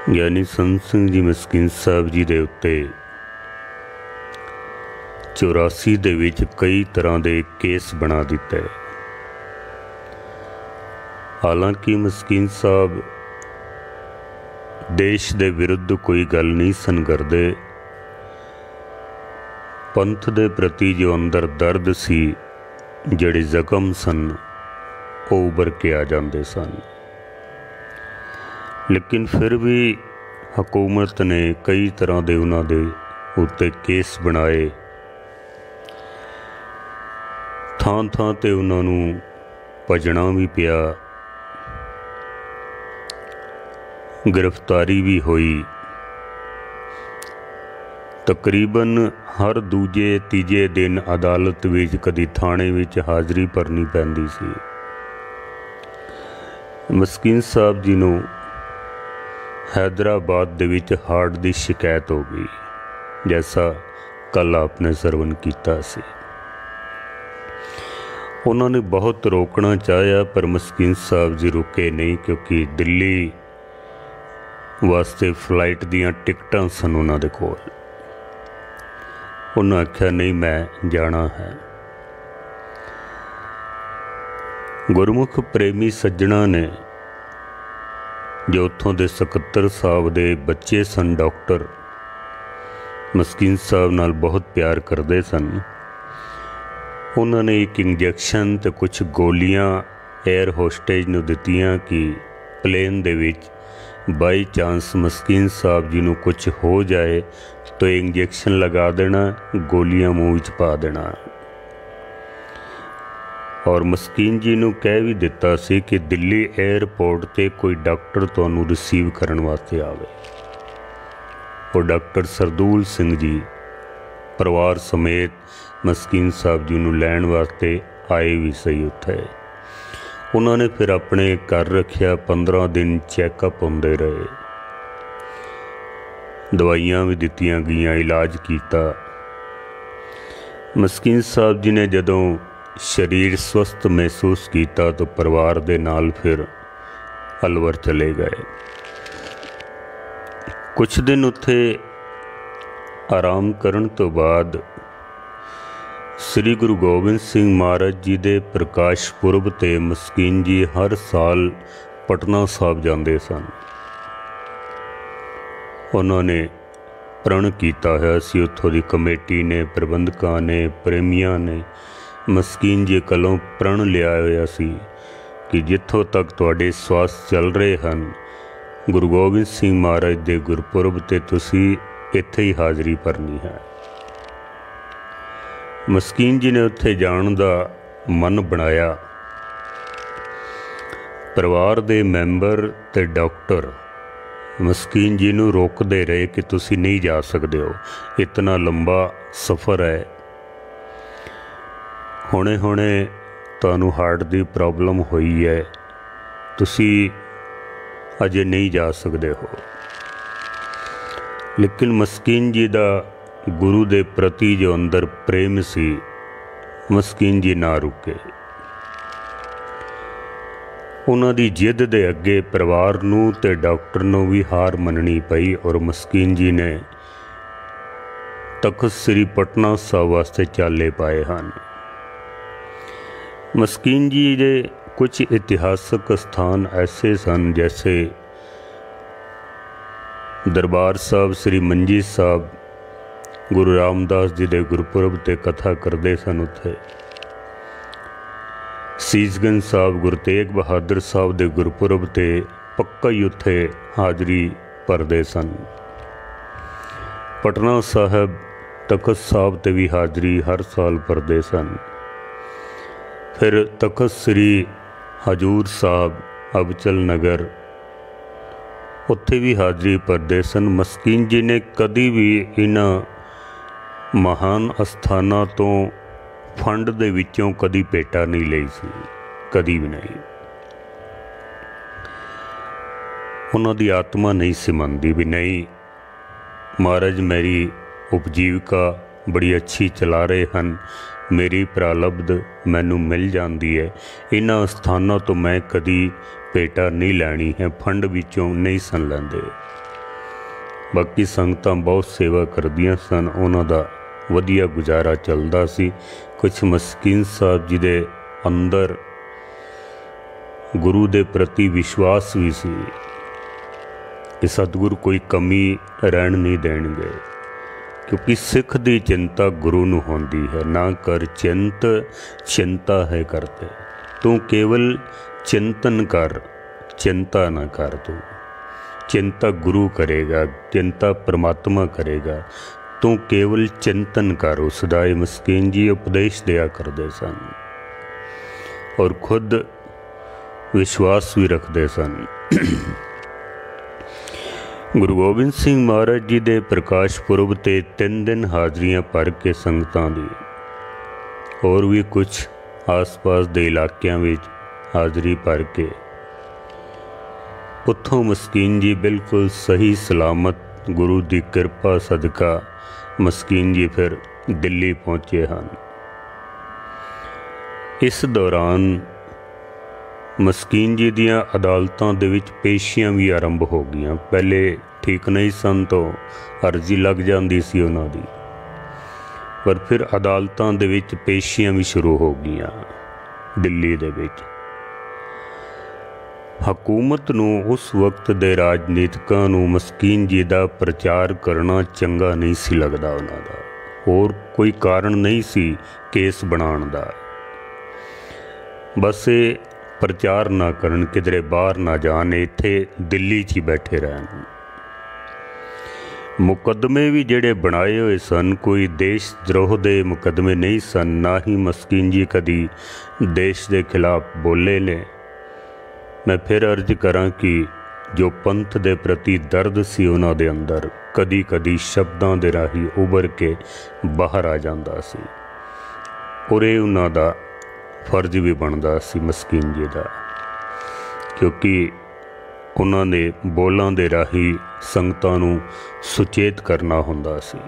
ਗਿਆਨੀ ਸੰਤ ਸਿੰਘ ਜੀ ਮਸਕੀਨ ਸਾਹਿਬ ਜੀ ਦੇ ਉੱਤੇ 84 ਦੇ ਵਿੱਚ ਕਈ ਤਰ੍ਹਾਂ ਦੇ ਕੇਸ ਬਣਾ ਦਿੱਤੇ। ਹਾਲਾਂਕਿ ਮਸਕੀਨ ਸਾਹਿਬ ਦੇਸ਼ ਦੇ ਵਿਰੁੱਧ ਕੋਈ ਗੱਲ ਨਹੀਂ ਸਨ ਕਰਦੇ। ਪੰਥ ਦੇ ਪ੍ਰਤੀ ਜੋ ਅੰਦਰ ਦਰਦ ਸੀ, ਜਿਹੜੇ ਜ਼ਖਮ ਸਨ, ਉਹ ਉੱਭਰ ਕੇ ਆ ਜਾਂਦੇ ਸਨ। लेकिन फिर भी हुकूमत ने कई तरह के उन्होंने उत्ते केस बनाए। थां थां ते उन्होंने भजना भी पिया, गिरफ्तारी भी हुई। तकरीबन हर दूजे तीजे दिन अदालत विच कदी थाने विच हाज़री भरनी पैंदी सी। मस्कीन साहब जी नूं हैदराबाद दे विच हार्ट की शिकायत हो गई, जैसा कल आपने सरवण किया सी। उन्होंने बहुत रोकना चाहा पर मस्कीन साहब जी रुके नहीं, क्योंकि दिल्ली वास्ते फ्लाइट दियां टिकटां सन उन्हां दे कोल। उन्होंने आख्या नहीं, मैं जाना है। गुरमुख प्रेमी सज्जणा ने जो उत्थों के सकत्तर साहब के बच्चे सन, डॉक्टर मस्कीन साहब नाल बहुत प्यार करते सन। उन्होंने एक इंजैक्शन तो कुछ गोलियां एयर होस्टेज नूं दित्तियां कि प्लेन दे विच बाई चांस मस्कीन साहब जी नूं कुछ हो जाए तो इंजैक्शन लगा देना, गोलियां मूँह विच पा देना। और मस्कीन जी नूं कह भी दिता सी कि दिल्ली एयरपोर्ट ते कोई डॉक्टर तुहानूं रिसीव करन वास्ते आवे। और डॉक्टर सरदूल सिंह जी परिवार समेत मस्कीन साहब जी नूं लैण वास्ते आए भी सही उत्थे। उन्होंने फिर अपने घर रखिया, 15 दिन चैकअप होंदे रहे, दवाइयां भी दित्तियां गईयां, इलाज किया। मस्कीन साहब जी ने जदों शरीर स्वस्थ महसूस किया तो परिवार दे नाल फिर अलवर चले गए। कुछ दिन उत्थे आराम करन तो बाद श्री गुरु गोबिंद सिंह महाराज जी दे प्रकाश पुरब ते मस्कीन जी हर साल पटना साहब जाते सन। उन्होंने प्रण किया है सी, उत्थों की कमेटी ने, प्रबंधकां ने, प्रेमियां ने मस्कीन जी कोलों प्रण लिया होया सी कि जिथों तक तुहाडे स्वास चल रहे हैं, गुरु गोबिंद सिंह महाराज के गुरपुरब ते तुसी इत्थे ही हाज़री भरनी है। मस्कीन जी ने उत्थे जाण दा मन बनाया। परिवार दे मैंबर ते डॉक्टर मस्कीन जी नूं रोकदे रहे कि तुसी नहीं जा सकदे हो, इतना लंबा सफ़र है, हुणे हुणे तुहानूं हार्ट की प्रॉब्लम हुई है, तुसी अजे नहीं जा सकते हो। लेकिन मस्कीन जी का गुरु के प्रति जो अंदर प्रेम सी, मस्कीन जी ना रुके। उन्हां दी जिद दे अगे परिवार नूं ते डॉक्टर नूं भी हार मननी पई और मस्कीन जी ने तख्त श्री पटना साहब वास्ते चाले पाए हैं। मस्कीन जी के कुछ इतिहासक स्थान ऐसे सन, जैसे दरबार साहब श्री मंजी साहब गुरु रामदास जी के गुरपुरब ते कथा करते सन। उत्थे सीसगंज साहब गुरु तेग बहादुर साहब के गुरपुरब ते पक्का ही उत्थे हाज़री भरते सन। पटना साहब तख्त साहब ते भी हाज़री हर साल भरते सन। फिर तख्त श्री हजूर साहब अबचल नगर, उत्थे भी हाज़री भरते सन। मस्कीन जी ने कदी भी इन्हां महान अस्थानां तो फंड दे विचों कदी पेटा नहीं लई सी, कदी भी नहीं। उन्हां दी आत्मा नहीं सी मनदी भी नहीं, महाराज मेरी उपजीविका बड़ी अच्छी चला रहे हैं, मेरी प्रालब्ध मैनू मिल जाती है, इन्हां स्थानों तो मैं कदी पेटा नहीं लैनी है, फंड विचों नहीं सन लैंदे। बाकी संगतां बहुत सेवा करदियां सन, उन्हां दा वधिया गुजारा चलदा सी। कुछ मस्कीन साहब जी दे अंदर गुरु दे प्रति विश्वास भी सी कि सतगुरु कोई कमी रहन नहीं देणगे, क्योंकि सिख दी चिंता गुरु नूं होंदी है। ना कर चिंत चिंता है करते, तू केवल चिंतन कर, चिंता ना कर। तू चिंता गुरु करेगा, चिंता परमात्मा करेगा, तू केवल चिंतन कर। उसदा मस्कीन जी उपदेश दिया करते सन और खुद विश्वास भी रखते सन। गुरु गोबिंद सिंह महाराज जी दे प्रकाश पुरब ते 3 दिन हाजरियां भर के संगतां दी, और भी कुछ आस पास दे इलाकियां विच हाजरी भर के उत्थों मस्कीन जी बिल्कुल सही सलामत गुरु की कृपा सदका मस्कीन जी फिर दिल्ली पहुँचे हैं। इस दौरान मस्कीन जी दियां अदालतां दे विच पेशियां भी आरंभ हो गईयां। पहले ठीक नहीं सन तो अर्जी लग जाती सी उन्हां दी, पर फिर अदालतां दे विच पेशियां भी शुरू हो गईयां दिल्ली दे विच। हकूमत नूं उस वक्त दे राजनीतिकां नूं मस्कीन जी दा प्रचार करना चंगा नहीं सी लगदा उन्हां दा, और कोई कारण नहीं सी केस बनाउण दा। बस ये प्रचार ना करन, किधरे बाहर ना जान, इत्थे दिल्ली च ही बैठे रहन। मुकदमे भी जिहड़े बनाए हुए सन कोई देश द्रोह दे मुकदमे नहीं सन, ना ही मस्कीन जी कदी देश के खिलाफ बोले ने। मैं फिर अर्ज करा कि जो पंथ दे प्रति दर्द सी उन्हां दे अंदर कदी कदी शब्दां दे राही उभर के बाहर आ जांदा सी, और ये उन्हां दा फर्ज भी बनता सी मस्कीन जी का, क्योंकि उन्होंने बोलों के राही संगतां नूं सुचेत करना हुंदा सी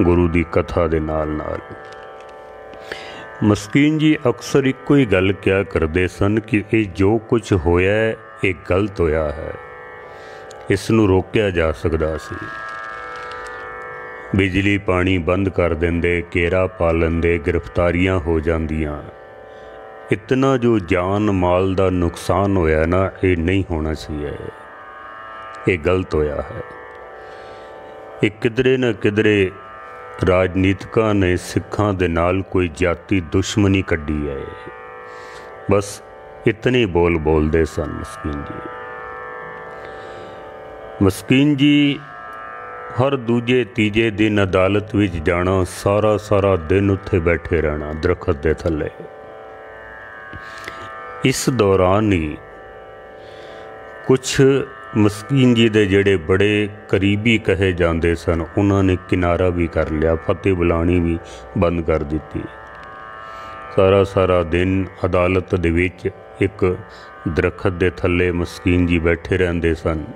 गुरु की कथा दे नाल नाल। मस्कीन जी अक्सर इको ही गल क्या करते सन कि ये जो कुछ होया है ये गलत होया है, इस नूं रोकिया जा सकदा सी। बिजली पानी बंद कर देंदे, घेरा पा लेंदे, गिरफ्तारियां हो जांदियां। इतना जो जान माल का नुकसान होया ना, ये नहीं होना चाहिए, ये गलत होया है। ये किधरे न किधरे राजनीतिकां ने सिखां दे नाल कोई जाति दुश्मनी कड्डी है। बस इतने बोल बोलते सन मस्कीन जी। मस्कीन जी हर दूजे तीजे दिन अदालत विच जाना, सारा सारा दिन उत्थे बैठे रहना दरखत दे थले। इस दौरान ही कुछ मस्कीन जी दे जेड़े बड़े करीबी कहे जाते सन, उन्होंने किनारा भी कर लिया, फतेह बुलानी भी बंद कर दी। सारा सारा दिन अदालत दे विच एक दरखत दे थले मस्कीन जी बैठे रहंदे सन।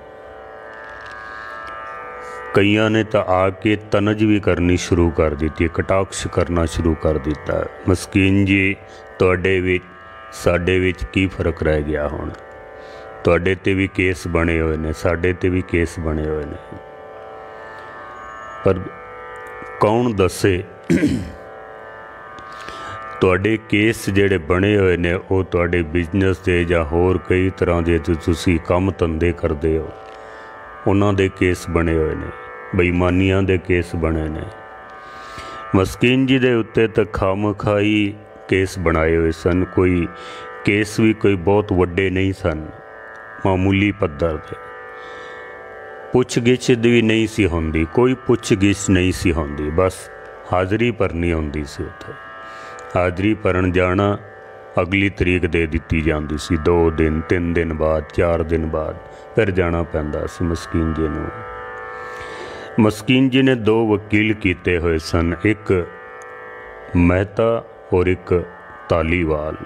कईयां ने तो आके तनज भी करनी शुरू कर दी, कटाक्ष करना शुरू कर दिता। मस्कीन जी तुहाडे विच साडे विच की फर्क रह गया, हुण तुहाडे ते भी केस बने हुए ने, साडे ते भी केस बने हुए ने, पर कौन दसे तुहाडे केस जिहड़े बने हुए ने वो तुहाडे बिजनेस दे जां होर कई तरह के तुसीं काम धंधे करदे हो उन्हां दे केस बने हुए ने, बेईमानियां दे केस बने ने। मस्कीन जी दे उत्ते तो खामखाई केस बनाए हुए सन। कोई केस भी कोई बहुत वड्डे नहीं सन, मामूली पद्धर दे। पुछ-गिछ भी नहीं सी होंदी, कोई पुछ-गिछ नहीं सी होंदी, बस हाज़री भरनी होंदी सी। उत्थे हाज़री भरन जाना, अगली तरीक दे दित्ती जाती सी, 2 दिन 3 दिन बाद 4 दिन बाद फिर जाना पैंदा सी मस्कीन जी नूं। मस्कीन जी ने 2 वकील कीते हुए सन, एक मेहता और एक तालीवाल।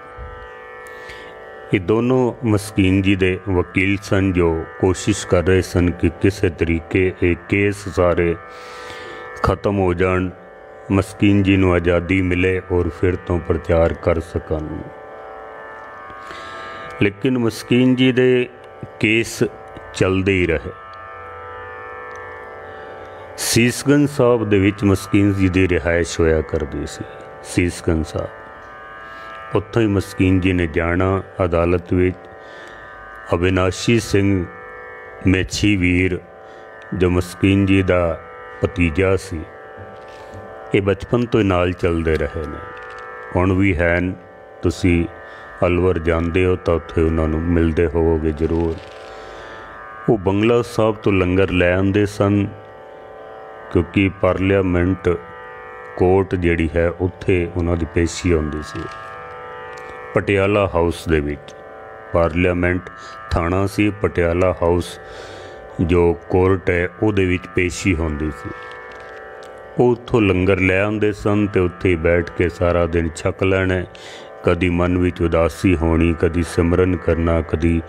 ये दोनों मस्कीन जी दे वकील सन जो कोशिश कर रहे सन कि किसी तरीके ये केस सारे ख़त्म हो जान, मस्कीन जी नूं आज़ादी मिले और फिर तो प्रचार कर सकन। लेकिन मस्कीन जी दे केस चलते ही रहे। ਸੀਸਗੰਜ ਸਾਹਿਬ ਦੇ ਵਿੱਚ ਮਸਕੀਨ ਜੀ ਦੀ ਰਿਹਾਇਸ਼ ਹੋਇਆ ਕਰਦੀ ਸੀ। ਸੀਸਗੰਜ ਸਾਹਿਬ, ਉੱਥੋਂ ਹੀ ਮਸਕੀਨ ਜੀ ਨੇ ਜਾਣਾ ਅਦਾਲਤ ਵਿੱਚ। ਅਵਿਨਾਸ਼ੀ ਸਿੰਘ ਮੇਛੀ ਵੀਰ ਜੋ ਮਸਕੀਨ ਜੀ ਦਾ ਭਤੀਜਾ ਸੀ, ਇਹ ਬਚਪਨ ਤੋਂ ਹੀ ਨਾਲ ਚੱਲਦੇ ਰਹੇ ਨੇ, ਹੁਣ ਵੀ ਹਨ। ਤੁਸੀਂ ਅਲਵਰ ਜਾਂਦੇ ਹੋ ਤਾਂ ਉੱਥੇ ਉਹਨਾਂ ਨੂੰ ਮਿਲਦੇ ਹੋਵੋਗੇ ਜ਼ਰੂਰ। ਉਹ ਬੰਗਲਾ ਸਾਹਿਬ ਤੋਂ ਲੰਗਰ ਲੈ ਆਉਂਦੇ ਸਨ, ਕਿਉਂਕਿ ਪਾਰਲੀਮੈਂਟ ਕੋਰਟ ਜਿਹੜੀ ਹੈ ਉੱਥੇ ਉਹਨਾਂ ਦੀ ਪੇਸ਼ੀ ਹੁੰਦੀ ਸੀ। ਪਟਿਆਲਾ ਹਾਊਸ ਦੇ ਵਿੱਚ ਪਾਰਲੀਮੈਂਟ ਥਾਣਾ ਸੀ, ਪਟਿਆਲਾ ਹਾਊਸ ਜੋ ਕੋਰਟ ਹੈ ਉਹਦੇ ਵਿੱਚ ਪੇਸ਼ੀ ਹੁੰਦੀ ਸੀ। ਉਹ ਉੱਥੋਂ ਲੰਗਰ ਲੈ ਆਉਂਦੇ ਸਨ ਅਤੇ ਉੱਥੇ ਹੀ ਬੈਠ ਕੇ ਸਾਰਾ ਦਿਨ ਛਕ ਲੈਣਾ। ਕਦੀ ਮਨ ਵਿੱਚ ਉਦਾਸੀ ਹੋਣੀ, ਕਦੀ ਸਿਮਰਨ ਕਰਨਾ, ਕਦੀ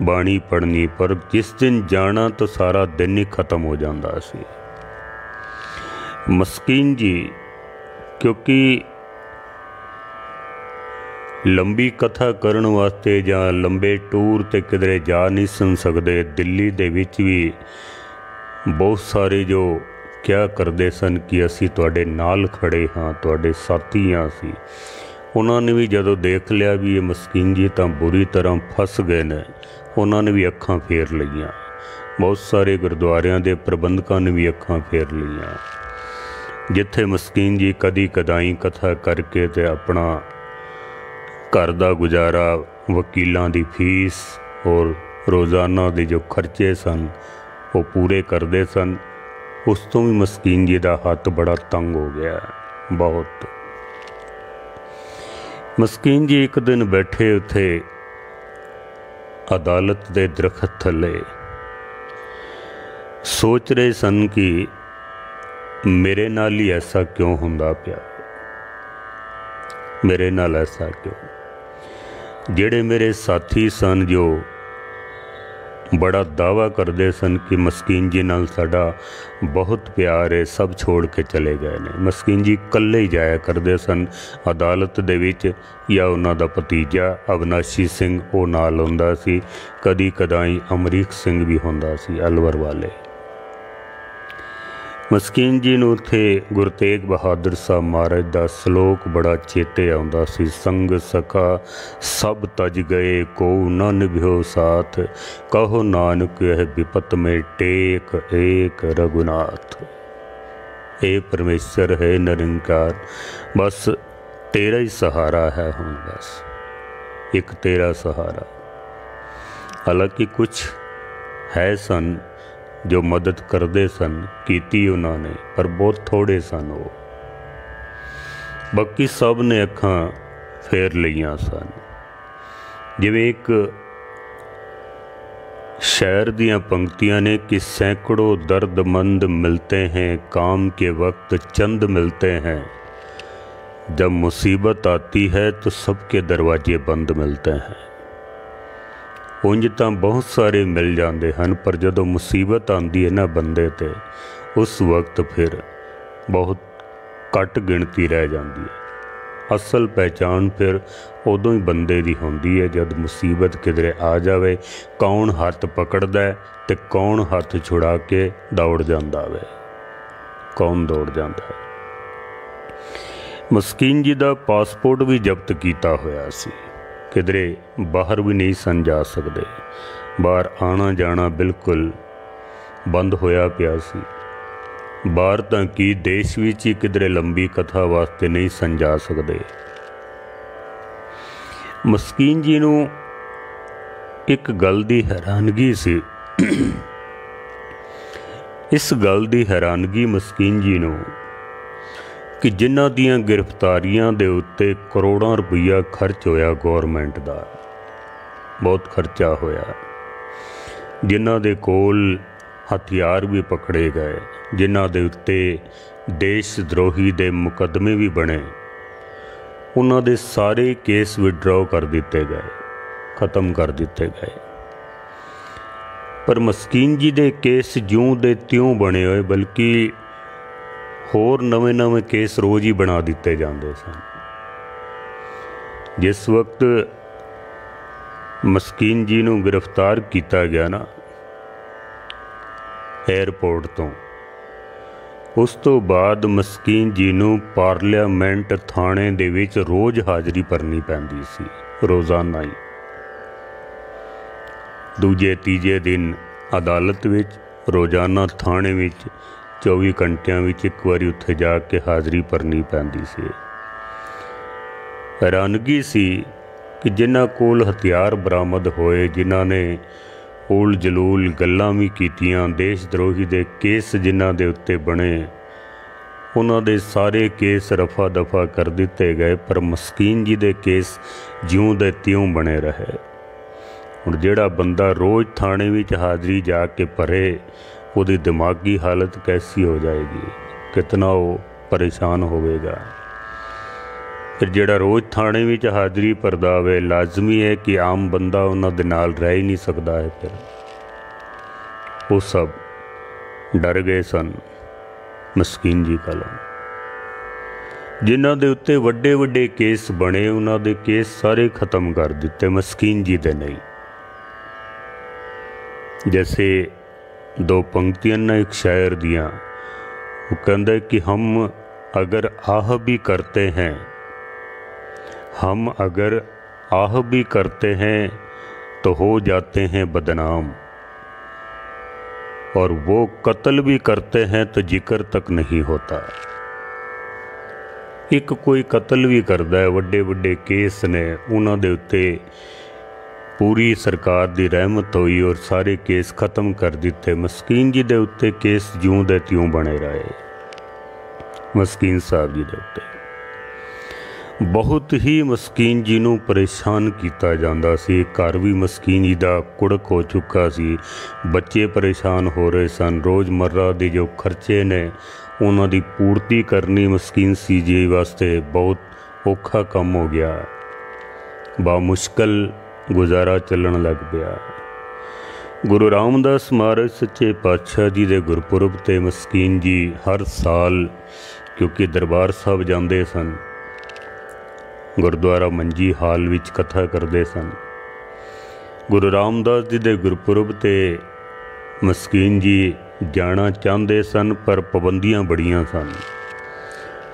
ਬਾਣੀ ਪੜ੍ਹਨੀ, ਪਰ ਜਿਸ ਦਿਨ ਜਾਣਾ ਤਾਂ ਸਾਰਾ ਦਿਨ ਹੀ ਖਤਮ ਹੋ ਜਾਂਦਾ ਸੀ। ਮਸਕੀਨ ਜੀ ਕਿਉਂਕਿ ਲੰਬੀ ਕਥਾ ਕਰਨ ਵਾਸਤੇ ਜਾਂ ਲੰਬੇ ਟੂਰ 'ਤੇ ਕਿਧਰੇ ਜਾ ਨਹੀਂ ਸਨ ਸਕਦੇ। ਦਿੱਲੀ ਦੇ ਵਿੱਚ ਵੀ ਬਹੁਤ ਸਾਰੇ ਜੋ ਕਿਹਾ ਕਰਦੇ ਸਨ ਕਿ ਅਸੀਂ ਤੁਹਾਡੇ ਨਾਲ ਖੜੇ ਹਾਂ, ਤੁਹਾਡੇ ਸਾਥੀ ਹਾਂ ਅਸੀਂ। ਉਹਨਾਂ ਨੇ ਵੀ ਜਦੋਂ ਦੇਖ ਲਿਆ ਵੀ ਇਹ ਮਸਕੀਨ ਜੀ ਤਾਂ ਬੁਰੀ ਤਰ੍ਹਾਂ ਫਸ ਗਏ ਨੇ, ਉਹਨਾਂ ਨੇ ਵੀ ਅੱਖਾਂ ਫੇਰ ਲਈਆਂ। ਬਹੁਤ ਸਾਰੇ ਗੁਰਦੁਆਰਿਆਂ ਦੇ ਪ੍ਰਬੰਧਕਾਂ ਨੇ ਵੀ ਅੱਖਾਂ ਫੇਰ ਲਈਆਂ। ਜਿੱਥੇ ਮਸਕੀਨ ਜੀ ਕਦੀ ਕਦਾਈ ਕਥਾ ਕਰਕੇ ਤੇ ਆਪਣਾ ਘਰ ਦਾ ਗੁਜ਼ਾਰਾ, ਵਕੀਲਾਂ ਦੀ ਫੀਸ ਔਰ ਰੋਜ਼ਾਨਾ ਦੇ ਜੋ ਖਰਚੇ ਸਨ ਉਹ ਪੂਰੇ ਕਰਦੇ ਸਨ, ਉਸ ਤੋਂ ਵੀ ਮਸਕੀਨ ਜੀ ਦਾ ਹੱਥ ਬੜਾ ਤੰਗ ਹੋ ਗਿਆ ਬਹੁਤ। ਮਸਕੀਨ ਜੀ ਇੱਕ ਦਿਨ ਬੈਠੇ ਉੱਥੇ ਅਦਾਲਤ ਦੇ ਦਰਖਤ ਥੱਲੇ ਸੋਚ ਰਹੇ ਸਨ ਕਿ ਮੇਰੇ ਨਾਲ ਹੀ ਐਸਾ ਕਿਉਂ ਹੁੰਦਾ ਪਿਆ, ਮੇਰੇ ਨਾਲ ਐਸਾ ਕਿਉਂ। ਜਿਹੜੇ ਮੇਰੇ ਸਾਥੀ ਸਨ ਜੋ ਬੜਾ ਦਾਅਵਾ ਕਰਦੇ ਸਨ ਕਿ ਮਸਕੀਨ ਜੀ ਨਾਲ ਸਾਡਾ ਬਹੁਤ ਪਿਆਰ ਹੈ, ਸਭ ਛੋੜ ਕੇ ਚਲੇ ਗਏ ਨੇ। ਮਸਕੀਨ ਜੀ ਇਕੱਲੇ ਹੀ ਜਾਇਆ ਕਰਦੇ ਸਨ ਅਦਾਲਤ ਦੇ ਵਿੱਚ, ਜਾਂ ਉਹਨਾਂ ਦਾ ਭਤੀਜਾ ਅਵਿਨਾਸ਼ੀ ਸਿੰਘ ਉਹ ਨਾਲ ਹੁੰਦਾ ਸੀ, ਕਦੀ ਕਦਾਈ ਅਮਰੀਕ ਸਿੰਘ ਵੀ ਹੁੰਦਾ ਸੀ ਅਲਵਰ ਵਾਲੇ। ਮਸਕੀਨ ਜੀ ਨੂੰ ਉੱਥੇ ਗੁਰੂ ਤੇਗ ਬਹਾਦਰ ਸਾਹਿਬ ਮਹਾਰਾਜ ਦਾ ਸਲੋਕ ਬੜਾ ਚੇਤੇ ਆਉਂਦਾ ਸੀ, ਸੰਗ ਸਕਾ ਸਭ ਤਜ ਗਏ ਕੋ ਨਾ ਨਿਭਿਓ ਸਾਥ, ਕਹੋ ਨਾਨਕ ਇਹ ਵਿਪਤ ਮੇ ਟੇਕ ਏਕ ਰਘੁਨਾਥ। ਇਹ ਪਰਮੇਸ਼ਰ ਹੈ ਨਿਰੰਕਾਰ, ਬਸ ਤੇਰਾ ਹੀ ਸਹਾਰਾ ਹੈ ਹੁਣ, ਬਸ ਇੱਕ ਤੇਰਾ ਸਹਾਰਾ। ਹਾਲਾਂਕਿ ਕੁਛ ਹੈ ਸਨ ਜੋ ਮਦਦ ਕਰਦੇ ਸਨ, ਕੀਤੀ ਉਹਨਾਂ ਨੇ, ਪਰ ਬਹੁਤ ਥੋੜ੍ਹੇ ਸਨ ਉਹ। ਬਾਕੀ ਸਭ ਨੇ ਅੱਖਾਂ ਫੇਰ ਲਈਆਂ ਸਨ। ਜਿਵੇਂ ਇੱਕ ਸ਼ਾਇਰ ਦੀਆਂ ਪੰਕਤੀਆਂ ਨੇ ਕਿ ਸੈਂਕੜੋਂ ਦਰਦਮੰਦ ਮਿਲਤੇ हैं काम के वक्त चंद मिलते हैं, जब मुसीबत आती है तो सबके दरवाजे बंद मिलते हैं। ਉਂਝ ਤਾਂ ਬਹੁਤ ਸਾਰੇ ਮਿਲ ਜਾਂਦੇ ਹਨ, ਪਰ ਜਦੋਂ ਮੁਸੀਬਤ ਆਉਂਦੀ ਹੈ ਨਾ ਬੰਦੇ 'ਤੇ, ਉਸ ਵਕਤ ਫਿਰ ਬਹੁਤ ਘੱਟ ਗਿਣਤੀ ਰਹਿ ਜਾਂਦੀ ਹੈ। ਅਸਲ ਪਹਿਚਾਣ ਫਿਰ ਉਦੋਂ ਹੀ ਬੰਦੇ ਦੀ ਹੁੰਦੀ ਹੈ ਜਦ ਮੁਸੀਬਤ ਕਿਧਰੇ ਆ ਜਾਵੇ, ਕੌਣ ਹੱਥ ਪਕੜਦਾ ਹੈ ਅਤੇ ਕੌਣ ਹੱਥ ਛੁਡਾ ਕੇ ਦੌੜ ਜਾਂਦਾ ਵੇ, ਕੌਣ ਦੌੜ ਜਾਂਦਾ ਹੈ। ਮਸਕੀਨ ਜੀ ਦਾ ਪਾਸਪੋਰਟ ਵੀ ਜ਼ਬਤ ਕੀਤਾ ਹੋਇਆ ਸੀ, ਕਿਧਰੇ ਬਾਹਰ ਵੀ ਨਹੀਂ ਸਨ ਜਾ ਸਕਦੇ, ਬਾਹਰ ਆਉਣਾ ਜਾਣਾ ਬਿਲਕੁਲ ਬੰਦ ਹੋਇਆ ਪਿਆ ਸੀ। ਬਾਹਰ ਤਾਂ ਕੀ ਦੇਸ਼ ਵਿੱਚ ਹੀ ਕਿਧਰੇ ਲੰਬੀ ਕਥਾ ਵਾਸਤੇ ਨਹੀਂ ਸਨ ਜਾ ਸਕਦੇ। ਮਸਕੀਨ ਜੀ ਨੂੰ ਇੱਕ ਗੱਲ ਦੀ ਹੈਰਾਨਗੀ ਸੀ। ਇਸ ਗੱਲ ਦੀ ਹੈਰਾਨਗੀ ਮਸਕੀਨ ਜੀ ਨੂੰ ਕਿ ਜਿਨ੍ਹਾਂ ਦੀਆਂ ਗ੍ਰਿਫਤਾਰੀਆਂ ਦੇ ਉੱਤੇ ਕਰੋੜਾਂ ਰੁਪਈਆ ਖਰਚ ਹੋਇਆ, ਗੌਰਮੈਂਟ ਦਾ ਬਹੁਤ ਖਰਚਾ ਹੋਇਆ, ਜਿਨ੍ਹਾਂ ਦੇ ਕੋਲ ਹਥਿਆਰ ਵੀ ਪਕੜੇ ਗਏ, ਜਿਨ੍ਹਾਂ ਦੇ ਉੱਤੇ ਦੇਸ਼ ਦਰੋਹੀ ਦੇ ਮੁਕੱਦਮੇ ਵੀ ਬਣੇ, ਉਹਨਾਂ ਦੇ ਸਾਰੇ ਕੇਸ ਵਿਡਰਾਅ ਕਰ ਦਿੱਤੇ ਗਏ, ਖਤਮ ਕਰ ਦਿੱਤੇ ਗਏ। ਪਰ ਮਸਕੀਨ ਜੀ ਦੇ ਕੇਸ ਜਿਉਂ ਦੇ ਤਿਉਂ ਬਣੇ ਹੋਏ, ਬਲਕਿ ਹੋਰ ਨਵੇਂ ਕੇਸ ਰੋਜ਼ ਹੀ ਬਣਾ ਦਿੱਤੇ ਜਾਂਦੇ ਸਨ। ਜਿਸ ਵਕਤ ਮਸਕੀਨ ਜੀ ਨੂੰ ਗ੍ਰਿਫਤਾਰ ਕੀਤਾ ਗਿਆ ਨਾ ਏਅਰਪੋਰਟ ਤੋਂ, उस तो बाद मस्कीन जी नूं पार्लियामेंट थाणे दे विच रोज़ हाज़री भरनी पैंदी सी, रोज़ाना ही। दूजे तीजे दिन अदालत विच, रोज़ाना थाणे विच 24 घंटियां विच एक बारी उत्थे जाके हाज़री भरनी पैंदी सी। हैरानगी सी कि जिन्हां कोल हथियार बरामद होए, जिन्हां ने उल जलूल गल्लां भी कीतियां, देश द्रोही दे केस जिन्हां दे उत्ते बने, उन्हां दे सारे केस रफा दफा कर दिते गए, पर मस्कीन जी दे केस ज्यों दे त्यों बने रहे। हुण जिहड़ा बंदा रोज़ थाणे विच हाज़री जाके भरे, उहदी दिमागी हालत कैसी हो जाएगी, कितना वो परेशान होवेगा। फिर जिहड़ा रोज़ थाणे विच हाज़री भरदा होवे, लाजमी है कि आम बंदा उन्हां दे नाल रह ही नहीं सकदा है। फिर वो सब डर गए सन मस्कीन जी कोलों। जिन्हां दे उत्ते वड्डे वड्डे केस बने, उन्हां दे केस सारे खत्म कर दिते, मस्कीन जी दे नहीं। जैसे दो पंक्तियां ना एक शायर दियां, वो कहंदा कि हम अगर आह भी करते हैं, हम अगर आह भी करते हैं तो हो जाते हैं बदनाम, और वो कत्ल भी करते हैं तो जिक्र तक नहीं होता। एक कोई कत्ल भी करता है, वड्डे वड्डे केस ने, उन्हां दे उत्ते पूरी सरकार दी रहमत हुई और सारे केस खत्म कर दिते। मस्कीन जी दे उत्ते केस ज्यों दे त्यों बने रहे। मस्कीन साहब जी दे उत्ते बहुत ही मस्कीन जी नूं परेशान किया जाता सी। घर भी मस्कीन जी दा कुड़क हो चुका सी, बच्चे परेशान हो रहे सन। रोज़मर्रा के जो खर्चे ने उन्हां दी पूर्ति करनी मस्कीन सी जी वास्ते बहुत औखा काम हो गया। बामुश्किल गुजारा चलन लग पिया। गुरु रामदास महाराज सच्चे पातशाह जी दे गुरपुरब ते मस्कीन जी हर साल, क्योंकि दरबार साहब जाते सन, गुरुद्वारा मंजी हाल विच कथा करते सन। गुरु रामदास जी दे गुरपुरब ते मस्कीन जी जाना चाहते सन, पर पाबंदियां बड़ियां सन।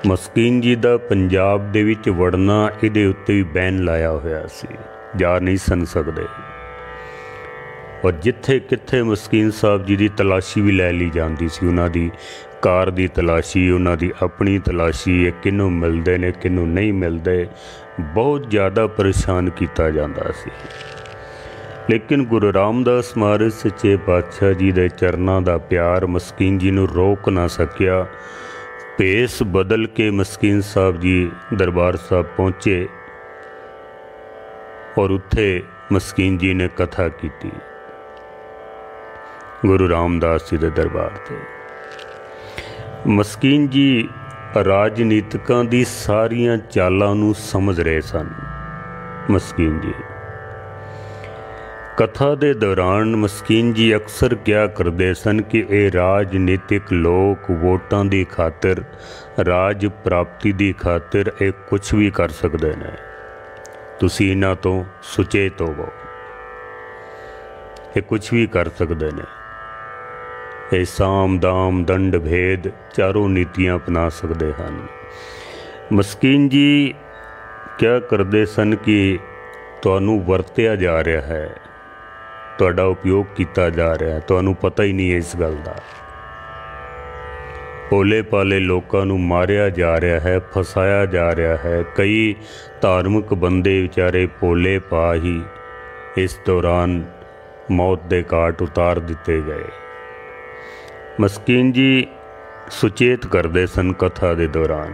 मस्कीन जी दा पंजाब दे विच वड़ना, इहदे उत्ते भी बैन लाया होया सी, जा नहीं सन सकते। और जिथे किथे मस्कीन साहब जी की तलाशी भी लै ली जाती सी। उन्हां दी कार की तलाशी, उन्हां दी अपनी तलाशी, किनू मिलते ने किनू नहीं मिलते, बहुत ज़्यादा परेशान किया जाता सी। लेकिन गुरु रामदास महाराज सच्चे पातशाह जी दे चरनां दा प्यार मस्कीन जी नूं रोक ना सकिया। भेस बदल के मस्कीन साहब जी दरबार साहब पहुँचे और उत्थे मस्कीन जी ने कथा की गुरु रामदास जी दे दरबार से। मस्कीन जी राजनीतिकां दी सारियां चालां नूं समझ रहे सन। मस्कीन जी कथा दे दौरान मस्कीन जी अक्सर क्या करते सन कि ये राजनीतिक लोग वोटां दी खातिर, राज प्राप्ति दी खातिर ये कुछ भी कर सकते हैं, तुसीं इन्हां तो सुचेत होवो, ये कुछ भी कर सकते हैं। ये साम दाम दंड भेद चारों नीतियां अपना सकते हैं। मस्कीन जी क्या करते सन कि तुहानू वरत्या जा रहा है, तुहाडा उपयोग किया जा रहा है, तुहानू पता ही नहीं है इस गल का। भोले भाले लोगों नू मारिया जा रहा है, फसाया जा रहा है। कई धार्मिक बंदे बेचारे भोले पा ही इस दौरान मौत के घाट उतार दिते गए। मस्कीन जी सुचेत करते सन कथा के दौरान।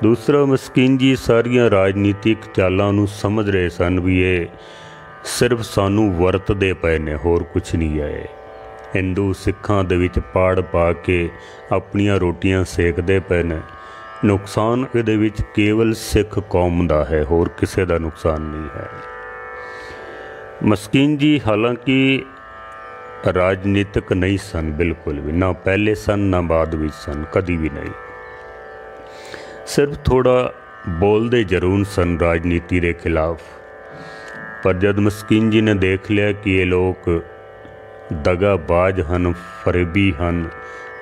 दूसरा, मस्कीन जी सारिया राजनीतिक चालां नूं समझ रहे सन भी ये सिर्फ सानू वरतदे पे ने, होर कुछ नहीं है। हिंदू सिखां दे विच पाड़ पा के अपनियां रोटियां सेकदे पे ने। नुकसान इहदे विच केवल सिख कौम दा है, होर किसी दा नुकसान नहीं है। मस्कीन जी हालांकि राजनीतिक नहीं सन बिल्कुल भी, ना पहले सन ना बाद भी सन, कभी भी नहीं। सिर्फ थोड़ा बोलते जरूर सन राजनीति के खिलाफ। पर जब मस्कीन जी ने देख लिया कि ये लोग दगाबाज हैं, फरेबी हैं,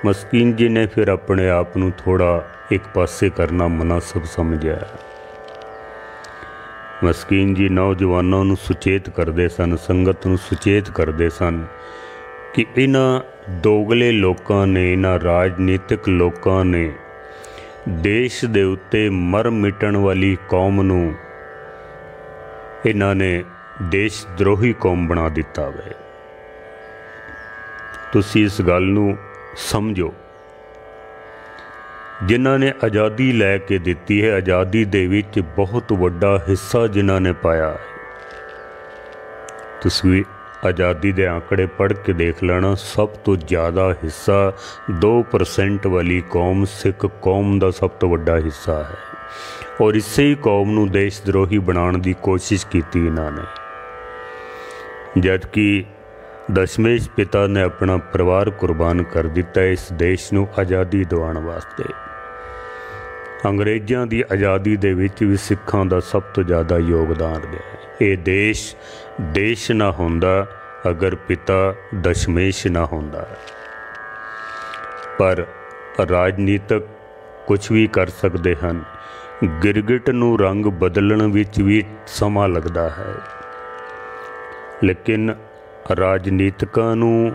मस्कीन जी ने फिर अपने आप ਨੂੰ थोड़ा एक पासे करना मुनासिब समझा। मस्कीन जी नौजवानों ਨੂੰ सुचेत करते सन, संगत ਨੂੰ सुचेत करते सन कि इन्हां दोगले लोगों ने, इन्हां राजनीतिक लोगों ने देश दे उत्ते मर मिटण वाली कौम नूं इन्हां ने देश द्रोही कौम बना दिता वे। तुसीं इस गल नूं समझो। जिन्हां ने आज़ादी लैके दिती है, आज़ादी दे विच बहुत वड्डा हिस्सा जिन्हां ने पाया है। तुसीं आज़ादी दे आंकड़े पढ़ के देख लेना, सब तो ज़्यादा हिस्सा 2% वाली कौम सिख कौम का सब तो वड्डा हिस्सा है। और इसे ही कौम नूं देश द्रोही बनाने की कोशिश की इन्होंने, जबकि दशमेश पिता ने अपना परिवार कुर्बान कर दिता इस देश नूं आज़ादी दिवाउण वास्ते। अंग्रेज़ों की आज़ादी दे विच भी सिखां दा सब तो ज़्यादा योगदान रहा है। ये देश देश ना होंदा अगर पिता दशमेश ना होंदा। पर राजनीतिक कुछ भी कर सकते हैं, गिरगिट नूं रंग बदलण विच भी समा लगता है, लेकिन राजनीतिकां नूं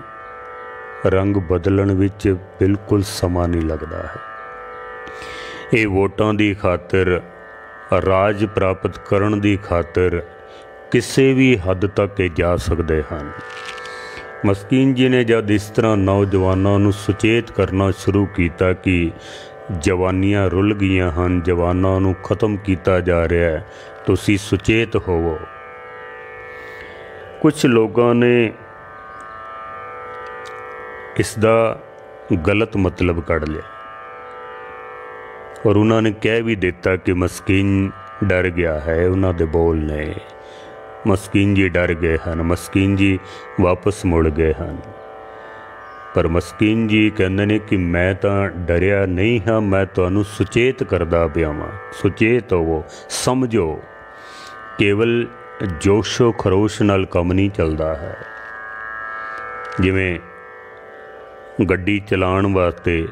रंग बदलण विच बिल्कुल समा नहीं लगता है। ये वोटां दी खातिर, राज प्राप्त करन दी खातिर किसी भी हद तक ये जा सकते हैं। मस्कीन जी ने जब इस तरह नौजवानों नूं सुचेत करना शुरू किया कि जवानियां रुल गईयां हैं, जवानों नूं खत्म किया जा रहा है, तुसीं सुचेत होवो। कुछ लोगों ने इसका गलत मतलब कढ़ लिया और उन्होंने कह भी दिता कि मस्कीन डर गया है। उन्होंने बोल ने मस्कीन जी डर गए हैं, मस्कीन जी वापस मुड़ गए हैं। पर मस्कीन जी कहते हैं कि मैं तो डरिया नहीं हाँ, मैं तुहानूं सुचेत करदा पिया वां। सुचेत होवो, समझो। केवल जोशो खरोश नाल काम नहीं चलता है। जिवें गड्डी चलाउण वास्ते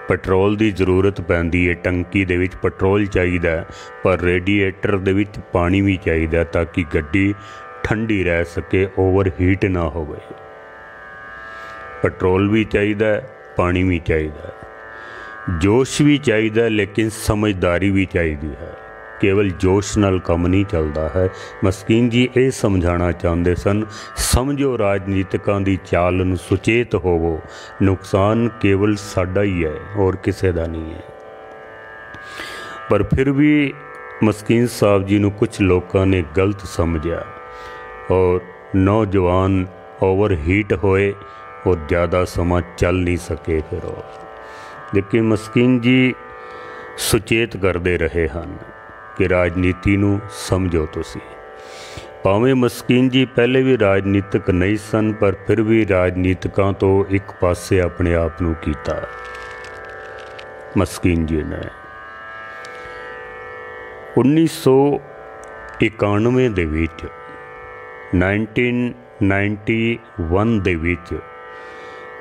पेट्रोल की जरूरत पैंदी है, टंकी दे विच पेट्रोल चाहिए, पर रेडिएटर दे विच पानी भी चाहिए ताकि गड्डी ठंडी रह सके, ओवर हीट ना होवे। पेट्रोल भी चाहिए, पानी भी चाहिए, जोश भी चाहिए, लेकिन समझदारी भी चाहिए है। केवल जोश नाल काम नहीं चलता है। मस्कीन जी ये समझाना चाहते सन, समझो राजनीतिकां दी चाल नूं, सुचेत होवो। नुकसान केवल साडा ही है और किसी का नहीं है। पर फिर भी मस्कीन साहब जी नूं कुछ लोगों ने गलत समझा और नौजवान ओवर हीट होए और ज़्यादा समा चल नहीं सके। फिर लेकिन मस्कीन जी सुचेत करते रहे हैं कि राजनीति नूं समझो तुसी। भावें मस्कीन जी पहले भी राजनीतिक नहीं सन, पर फिर भी राजनीतिकां तो एक पासे अपने आप नूं कीता। मस्कीन जी ने 1991 दे विच 1991 दे विच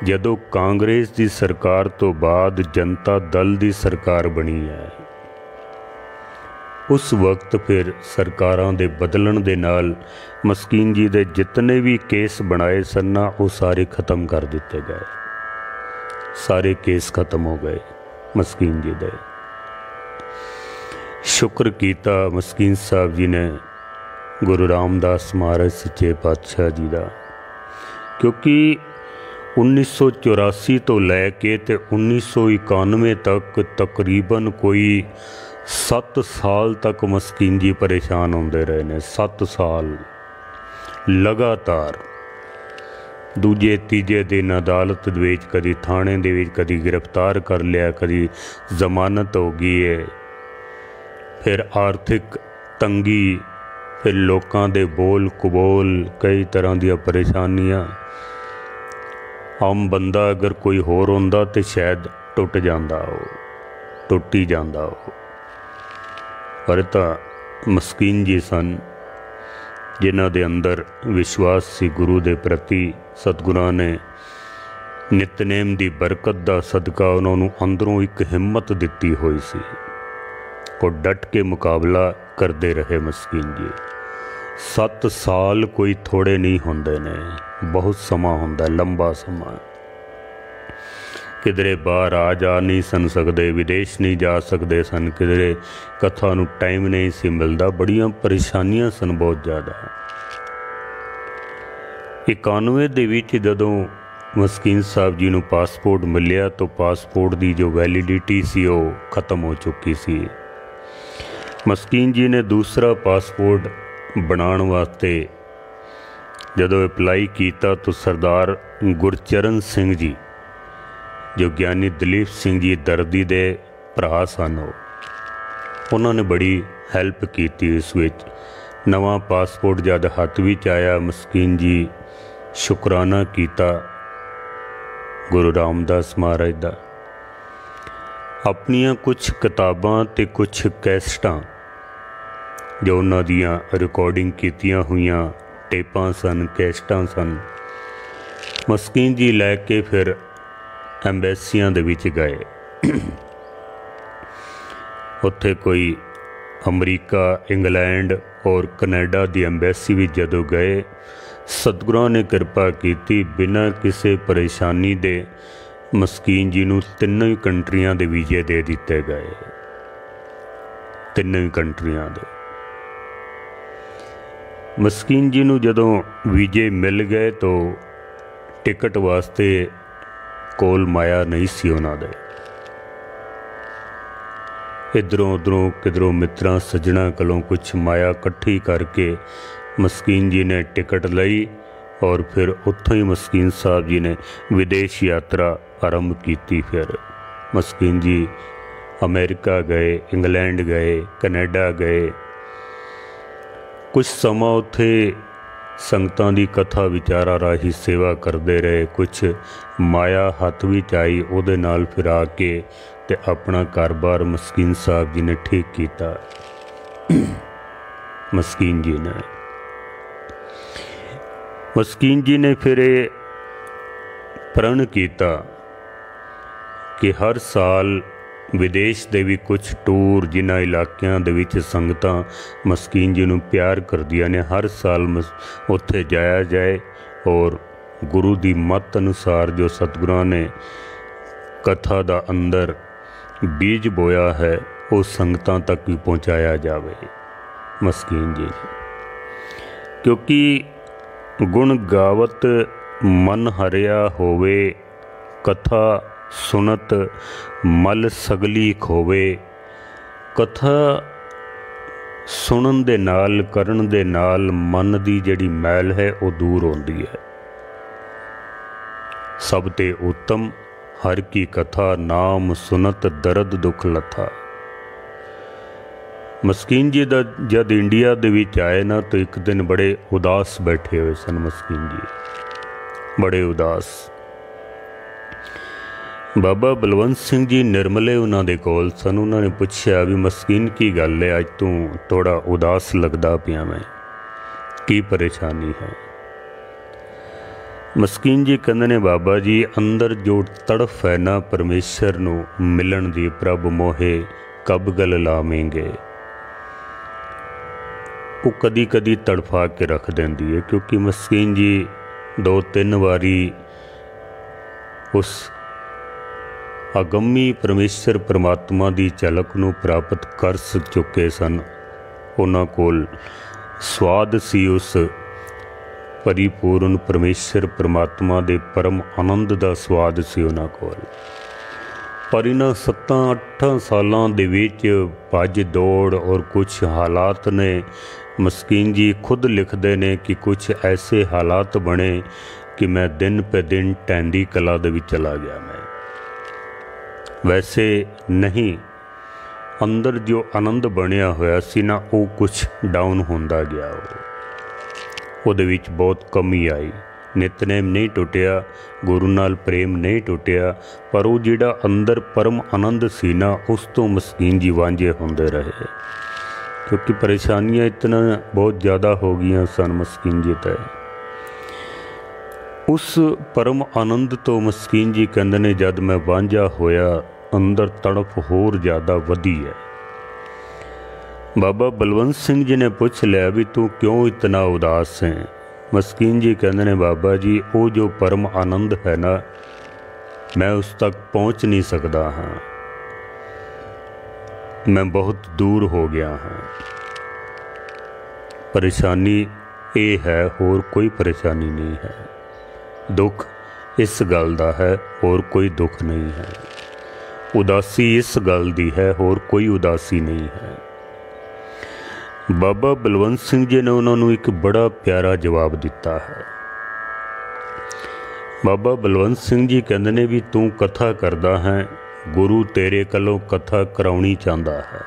जदों कांग्रेस की सरकार तो बाद जनता दल की सरकार बनी है, उस वक्त फिर सरकारां दे बदलण दे नाल मस्कीन जी दे जितने भी केस बनाए सन वो सारे ख़त्म कर दिते गए। सारे केस ख़त्म हो गए मस्कीन जी दे। शुक्र कीता मस्कीन साहब जी ने गुरु रामदास महाराज सच्चे पातशाह जी का, क्योंकि 1984 तो लैके ते 1991 तक तकरीबन कोई 7 साल तक मस्कीन जी परेशान होंदे रहे ने। 7 साल लगातार दूजे तीजे दिन अदालत विच, कदी थाने दे विच, कदी गिरफ्तार कर लिया, कदी जमानत हो गई है, फिर आर्थिक तंगी, फिर लोगों के बोल कबोल, कई तरह दी परेशानियां। आम बंदा अगर कोई होर होंदा तो शायद टुट जांदा, टुट ही जांदा। पर तो मस्कीन जी सन जिन्हां दे अंदर विश्वास सी गुरु दे प्रति। सतगुरां ने ਨਿਤਨੇਮ ਦੀ ਬਰਕਤ ਦਾ ਸਦਕਾ ਉਹਨਾਂ ਨੂੰ ਅੰਦਰੋਂ ਇੱਕ ਹਿੰਮਤ ਦਿੱਤੀ ਹੋਈ ਸੀ। ਉਹ ਡਟ ਕੇ ਮੁਕਾਬਲਾ ਕਰਦੇ ਰਹੇ ਮਸਕੀਨ ਜੀ। 7 ਸਾਲ ਕੋਈ ਥੋੜੇ ਨਹੀਂ ਹੁੰਦੇ ਨੇ, ਬਹੁਤ ਸਮਾਂ ਹੁੰਦਾ, ਲੰਬਾ ਸਮਾਂ। ਕਿਧਰੇ ਬਾਹਰ ਆ ਜਾ ਨਹੀਂ ਸਨ ਸਕਦੇ, ਵਿਦੇਸ਼ ਨਹੀਂ ਜਾ ਸਕਦੇ ਸਨ, ਕਿਧਰੇ ਕਥਾ ਨੂੰ ਟਾਈਮ ਨਹੀਂ ਸੀ ਮਿਲਦਾ, ਬੜੀਆਂ ਪਰੇਸ਼ਾਨੀਆਂ ਸਨ ਬਹੁਤ ਜ਼ਿਆਦਾ। 91 ਦੇ ਵਿੱਚ ਜਦੋਂ ਮਸਕੀਨ ਸਾਹਿਬ ਜੀ ਨੂੰ ਪਾਸਪੋਰਟ ਮਿਲਿਆ ਤਾਂ ਪਾਸਪੋਰਟ ਦੀ ਜੋ ਵੈਲਿਡਿਟੀ ਸੀ ਉਹ ख़त्म ਹੋ ਚੁੱਕੀ ਸੀ। ਮਸਕੀਨ ਜੀ ਨੇ ਦੂਸਰਾ ਪਾਸਪੋਰਟ ਬਣਾਉਣ ਵਾਸਤੇ ਜਦੋਂ ਅਪਲਾਈ ਕੀਤਾ ਤਾਂ ਸਰਦਾਰ ਗੁਰਚਰਨ ਸਿੰਘ ਜੀ ਜੋ ਗਿਆਨੀ ਦਲੀਪ ਸਿੰਘ ਜੀ ਦਰਦੀ ਦੇ ਭਰਾ ਸਨ, ਉਹਨਾਂ ਨੇ ਬੜੀ ਹੈਲਪ ਕੀਤੀ ਇਸ ਵਿੱਚ। ਨਵਾਂ ਪਾਸਪੋਰਟ ਜਦ ਹੱਥ ਵਿੱਚ ਆਇਆ, ਮਸਕੀਨ ਜੀ ਸ਼ੁਕਰਾਨਾ ਕੀਤਾ ਗੁਰੂ ਰਾਮਦਾਸ ਮਹਾਰਾਜ ਦਾ। ਆਪਣੀਆਂ ਕੁਛ ਕਿਤਾਬਾਂ ਅਤੇ ਕੁਛ ਕੈਸਟਾਂ ਜੋ ਉਹਨਾਂ ਦੀਆਂ ਰਿਕਾਰਡਿੰਗ ਕੀਤੀਆਂ ਹੋਈਆਂ ਟੇਪਾਂ ਸਨ, ਕੈਸਟਾਂ ਸਨ, ਮਸਕੀਨ ਜੀ ਲੈ ਕੇ ਫਿਰ ਐਂਬੈਸੀਆਂ ਦੇ ਵਿੱਚ ਗਏ। ਉੱਥੇ ਕੋਈ ਅਮਰੀਕਾ, ਇੰਗਲੈਂਡ ਔਰ ਕੈਨੇਡਾ ਦੀ ਐਂਬੈਸੀ ਵਿੱਚ ਜਦੋਂ ਗਏ, ਸਤਿਗੁਰਾਂ ਨੇ ਕਿਰਪਾ ਕੀਤੀ, ਬਿਨਾਂ ਕਿਸੇ ਪਰੇਸ਼ਾਨੀ ਦੇ ਮਸਕੀਨ ਜੀ ਨੂੰ 3 ਕੰਟਰੀਆਂ ਦੇ ਵੀਜ਼ੇ ਦੇ ਦਿੱਤੇ ਗਏ। 3 ਕੰਟਰੀਆਂ ਦੇ ਮਸਕੀਨ ਜੀ ਨੂੰ ਜਦੋਂ ਵੀਜ਼ੇ ਮਿਲ ਗਏ ਤਾਂ ਟਿਕਟ ਵਾਸਤੇ ਕੋਲ ਮਾਇਆ ਨਹੀਂ ਸੀ ਉਹਨਾਂ ਦੇ। ਇੱਧਰੋਂ ਉੱਧਰੋਂ ਕਿਧਰੋਂ ਮਿੱਤਰਾਂ ਸੱਜਣਾ ਕੋਲੋਂ ਕੁਛ ਮਾਇਆ ਇਕੱਠੀ ਕਰਕੇ ਮਸਕੀਨ ਜੀ ਨੇ ਟਿਕਟ ਲਈ ਔਰ ਫਿਰ ਉੱਥੋਂ ਹੀ ਮਸਕੀਨ ਸਾਹਿਬ ਜੀ ਨੇ ਵਿਦੇਸ਼ ਯਾਤਰਾ ਆਰੰਭ ਕੀਤੀ। ਫਿਰ ਮਸਕੀਨ ਜੀ ਅਮਰੀਕਾ ਗਏ, ਇੰਗਲੈਂਡ ਗਏ, ਕੈਨੇਡਾ ਗਏ। ਕੁਛ ਸਮਾਂ ਉੱਥੇ ਸੰਗਤਾਂ ਦੀ ਕਥਾ ਵਿਚਾਰਾ ਰਾਹੀਂ ਸੇਵਾ ਕਰਦੇ ਰਹੇ। ਕੁਛ ਮਾਇਆ ਹੱਥ ਵਿੱਚ ਆਈ, ਉਹਦੇ ਨਾਲ ਫਿਰ ਆ ਕੇ ਤੇ ਆਪਣਾ ਕਾਰੋਬਾਰ ਮਸਕੀਨ ਸਾਹਿਬ ਜੀ ਨੇ ਠੀਕ ਕੀਤਾ। ਮਸਕੀਨ ਜੀ ਨੇ ਫਿਰ ਇਹ ਪ੍ਰਣ ਕੀਤਾ ਕਿ ਹਰ ਸਾਲ ਵਿਦੇਸ਼ ਦੇ ਵੀ ਕੁਛ ਟੂਰ, ਜਿਨ੍ਹਾਂ ਇਲਾਕਿਆਂ ਦੇ ਵਿੱਚ ਸੰਗਤਾਂ ਮਸਕੀਨ ਜੀ ਨੂੰ ਪਿਆਰ ਕਰਦੀਆਂ ਨੇ, ਹਰ ਸਾਲ ਉੱਥੇ ਜਾਇਆ ਜਾਏ ਔਰ ਗੁਰੂ ਦੀ ਮੱਤ ਅਨੁਸਾਰ ਜੋ ਸਤਿਗੁਰਾਂ ਨੇ ਕਥਾ ਦਾ ਅੰਦਰ ਬੀਜ ਬੋਇਆ ਹੈ ਉਹ ਸੰਗਤਾਂ ਤੱਕ ਵੀ ਪਹੁੰਚਾਇਆ ਜਾਵੇ। ਮਸਕੀਨ ਜੀ, ਕਿਉਂਕਿ ਗੁਣ ਗਾਵਤ ਮਨ ਹਰਿਆ ਹੋਵੇ, ਕਥਾ ਸੁਨਤ ਮਲ ਸਗਲੀ ਖੋਵੇ। ਕਥਾ ਸੁਣਨ ਦੇ ਨਾਲ, ਕਰਨ ਦੇ ਨਾਲ ਮਨ ਦੀ ਜਿਹੜੀ ਮੈਲ ਹੈ ਉਹ ਦੂਰ ਹੁੰਦੀ ਹੈ। ਸਭ ਤੇ ਉੱਤਮ ਹਰ ਕੀ ਕਥਾ, ਨਾਮ ਸੁਨਤ ਦਰਦ ਦੁੱਖ ਲੱਥਾ। ਮਸਕੀਨ ਜੀ ਦਾ ਜਦ ਇੰਡੀਆ ਦੇ ਵਿੱਚ ਆਏ ਨਾ ਤਾਂ ਇੱਕ ਦਿਨ ਬੜੇ ਉਦਾਸ ਬੈਠੇ ਹੋਏ ਸਨ। ਮਸਕੀਨ ਜੀ ਬੜੇ ਉਦਾਸ। ਬਾਬਾ ਬਲਵੰਤ ਸਿੰਘ ਜੀ ਨਿਰਮਲੇ ਉਹਨਾਂ ਦੇ ਕੋਲ ਸਨ। ਉਹਨਾਂ ਨੇ ਪੁੱਛਿਆ ਵੀ ਮਸਕੀਨ ਕੀ ਗੱਲ ਹੈ, ਅੱਜ ਤੂੰ ਥੋੜਾ ਉਦਾਸ ਲੱਗਦਾ ਪਿਆ, ਮੈਂ ਕੀ ਪਰੇਸ਼ਾਨੀ ਹੈ? ਮਸਕੀਨ ਜੀ ਕਹਿੰਦੇ ਨੇ, ਬਾਬਾ ਜੀ ਅੰਦਰ ਜੋ ਤੜਫ ਹੈ ਨਾ ਪਰਮੇਸ਼ਰ ਨੂੰ ਮਿਲਣ ਦੀ, ਪ੍ਰਭ ਮੋਹੇ ਕਬ ਗਲ ਲਾਵੇਂਗੇ, ਉਹ ਕਦੀ ਕਦੀ ਤੜਫਾ ਕੇ ਰੱਖ ਦਿੰਦੀ ਹੈ। ਕਿਉਂਕਿ ਮਸਕੀਨ ਜੀ 2-3 ਵਾਰੀ ਉਸ ਅਗੰਮੀ ਪਰਮੇਸ਼ਰ ਪਰਮਾਤਮਾ ਦੀ ਝਲਕ ਨੂੰ ਪ੍ਰਾਪਤ ਕਰ ਚੁੱਕੇ ਸਨ। ਉਹਨਾਂ ਕੋਲ ਸਵਾਦ ਸੀ ਉਸ ਪਰਿਪੂਰਨ ਪਰਮੇਸ਼ਰ ਪਰਮਾਤਮਾ ਦੇ ਪਰਮ ਆਨੰਦ ਦਾ ਸਵਾਦ ਸੀ ਉਹਨਾਂ ਕੋਲ। ਪਰ ਇਹਨਾਂ 7-8 ਸਾਲਾਂ ਦੇ ਵਿੱਚ ਭੱਜ ਦੌੜ ਔਰ ਕੁਛ ਹਾਲਾਤ ਨੇ, ਮਸਕੀਨ ਜੀ ਖੁਦ ਲਿਖਦੇ ਨੇ ਕਿ ਕੁਛ ਐਸੇ ਹਾਲਾਤ ਬਣੇ ਕਿ ਮੈਂ ਦਿਨ ਪੇ ਦਿਨ ਟੈਂਦੀ ਕਲਾ ਦੇ ਵਿੱਚ ਚਲਾ ਗਿਆ। ਮੈਂ ਵੈਸੇ ਨਹੀਂ, ਅੰਦਰ ਜੋ ਆਨੰਦ ਬਣਿਆ ਹੋਇਆ ਸੀ ਨਾ ਉਹ ਕੁਛ ਡਾਊਨ ਹੁੰਦਾ ਗਿਆ। ਉਹਦੇ ਵਿੱਚ ਬਹੁਤ ਕਮੀ ਆਈ। ਨਿਤਨੇਮ ਨਹੀਂ ਟੁੱਟਿਆ, ਗੁਰੂ ਨਾਲ ਪ੍ਰੇਮ ਨਹੀਂ ਟੁੱਟਿਆ, ਪਰ ਉਹ ਜਿਹੜਾ ਅੰਦਰ ਪਰਮ ਆਨੰਦ ਸੀ ਨਾ ਉਸ ਤੋਂ ਮਸਕੀਨ ਜੀ ਵਾਂਝੇ ਹੁੰਦੇ ਰਹੇ। ਕਿਉਂਕਿ ਪਰੇਸ਼ਾਨੀਆਂ ਇਤਨਾ ਬਹੁਤ ਜ਼ਿਆਦਾ ਹੋ ਗਈਆਂ ਸਨ ਮਸਕੀਨ ਜੀ ਤੇ। उस परम आनंद तो मस्कीन जी कहते ने जद मैं वांझा होया अंदर तड़प होर ज़्यादा वधी है। बाबा बलवंत सिंह जी ने पूछ लिया भी तू क्यों इतना उदास है। मस्कीन जी कहते ने बाबा जी वो जो परम आनंद है ना, मैं उस तक पहुँच नहीं सकता हाँ, मैं बहुत दूर हो गया हाँ। परेशानी ये है, होर कोई परेशानी नहीं है। दुख इस गल दा है, और कोई दुख नहीं है। उदासी इस गल दी है, और कोई उदासी नहीं है। बाबा बलवंत सिंह जी ने उन्होंने एक बड़ा प्यारा जवाब दिता है। बाबा बलवंत सिंह जी कहते ने भी तू कथा करदा है, गुरु तेरे कलों कथा कराउणी चाहता है।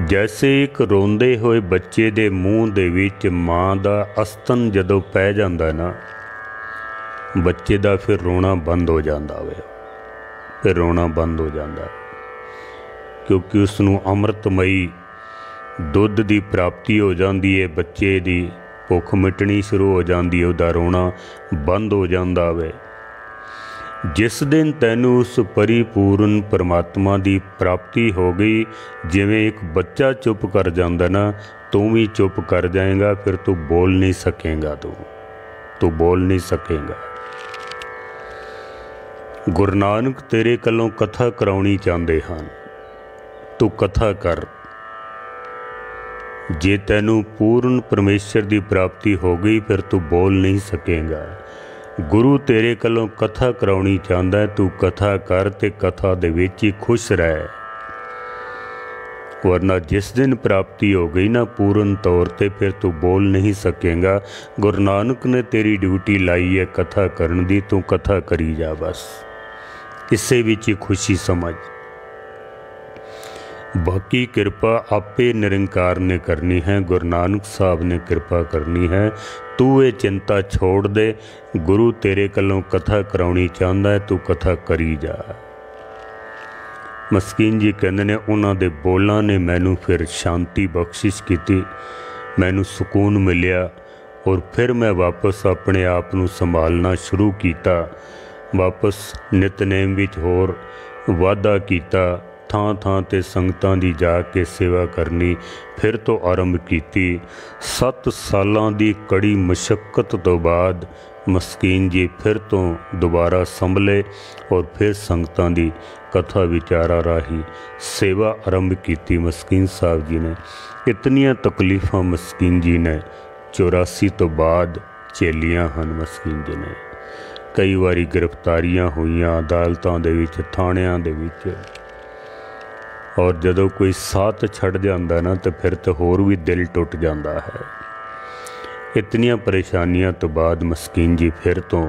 जैसे एक रोंदे हुए बच्चे दे मूँह दे विच माँ दा अस्तन जदों पै जांदा ना, बच्चे दा फिर रोना बंद हो जाता वे, फिर रोना बंद हो जाता, क्योंकि उसनूं अमृतमई दुध की प्राप्ति हो जाती है, बच्चे की भुख मिटनी शुरू हो जाती है, उसका रोना बंद हो जाता वे। जिस दिन तैनू उस परिपूर्ण परमात्मा की प्राप्ति हो गई, जिवें एक बच्चा चुप कर जाता ना, तू भी चुप कर जाएगा, फिर तू बोल नहीं सकेगा, तू बोल नहीं सकेगा। गुरु नानक तेरे कलों कथा कराउणी चाहते हैं, तू कथा कर। जे तैनू पूर्ण परमेश्वर की प्राप्ति हो गई, फिर तू बोल नहीं सकेगा। गुरु तेरे कलों कथा कराउणी चाहता है, तू कथा कर ते कथा दे विच ही खुश रह, वरना जिस दिन प्राप्ति हो गई ना पूर्ण तौर ते, फिर तू बोल नहीं सकेगा। गुरु नानक ने तेरी ड्यूटी लाई है कथा करन दी, तू कथा करी जा बस, इसे विच ही खुशी समझ। बाकी कृपा आपे निरंकार ने करनी है, गुरु नानक साहब ने कृपा करनी है। तू ये चिंता छोड़ दे, गुरु तेरे कलों कथा कराउणी चाहता है, तू कथा करी जा। मस्कीन जी कहते ने उन्हां दे बोलां ने मैनू फिर शांति बख्शिश की, मैनू सुकून मिलिया, और फिर मैं वापस अपने आप नू संभालना शुरू किया। वापस नितनेम विच होर वाधा किया, थां थां ते संगतां दी जाके सेवा करनी फिर तो आरंभ की। 7 सालां दी कड़ी मशक्कत तो बाद मस्कीन जी फिर तो दोबारा संभले, और फिर संगतां दी कथा विचारा राही सेवा आरंभ की। मस्कीन साहब जी ने इतनियां तकलीफ़ां मस्कीन जी ने 84 तो बाद झेलियां हन। मस्कीन जी ने कई बारी गिरफ्तारियां हुईयां अदालतां दे विच, थाणियां दे विच, और जदों कोई साथ छड़ जाता ना तो फिर तो होर भी दिल टुट जाता है। इतनियां परेशानियां तो बाद मस्कीन जी फिर तो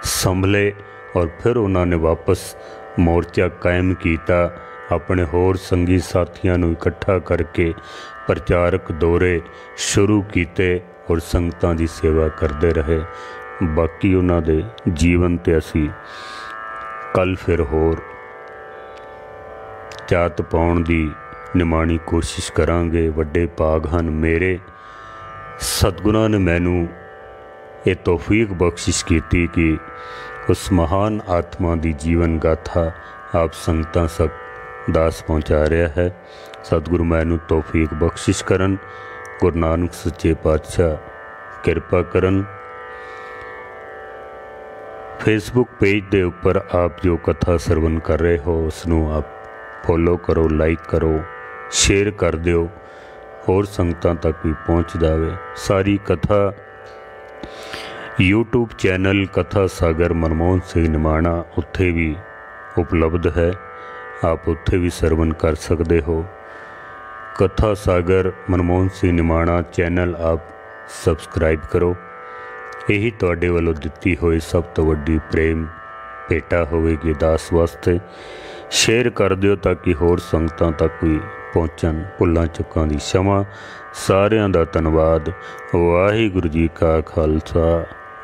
संभले, और फिर उन्होंने वापस मोर्चा कायम किया। अपने होर संगी साथियों को इकट्ठा करके प्रचारक दौरे शुरू किए, और संगतां की सेवा करते रहे। बाकी उन्होंने जीवन ते असी कल फिर होर चात पाउण दी निमाणी कोशिश करांगे। वड्डे भाग हन मेरे, सतगुरां ने मैनू ये तौफीक बख्शिश की कि उस महान आत्मा की जीवन गाथा आप संगतां तक दास पहुँचा रहा है। सतगुरु मैनू तौफीक बख्शिश करन, गुरु नानक सच्चे पातशाह किरपा करन। फेसबुक पेज के उपर आप जो कथा सरवण कर रहे हो उसनों आप फॉलो करो, लाइक करो, शेयर कर दियो, होर संगतां तक भी पहुँच जावे। सारी कथा यूट्यूब चैनल कथा सागर मनमोहन सिंह निमाणा उत्थे भी उपलब्ध है, आप उत्थे भी सरवण कर सकते हो। कथा सागर मनमोहन सिंह निमाणा चैनल आप सबसक्राइब करो। यही तुहाडे वालों दिती हुई सब तो वड्डी प्रेम भेटा होवेगी दास वास्ते। शेयर कर दियो ताकि होर संगतां तक भी पहुँचन। भुल्लां चुक्कां दी क्षमा। सारियां दा धन्नवाद। वाहिगुरू जी का खालसा,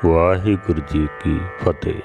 वाहिगुरू जी की फतेह।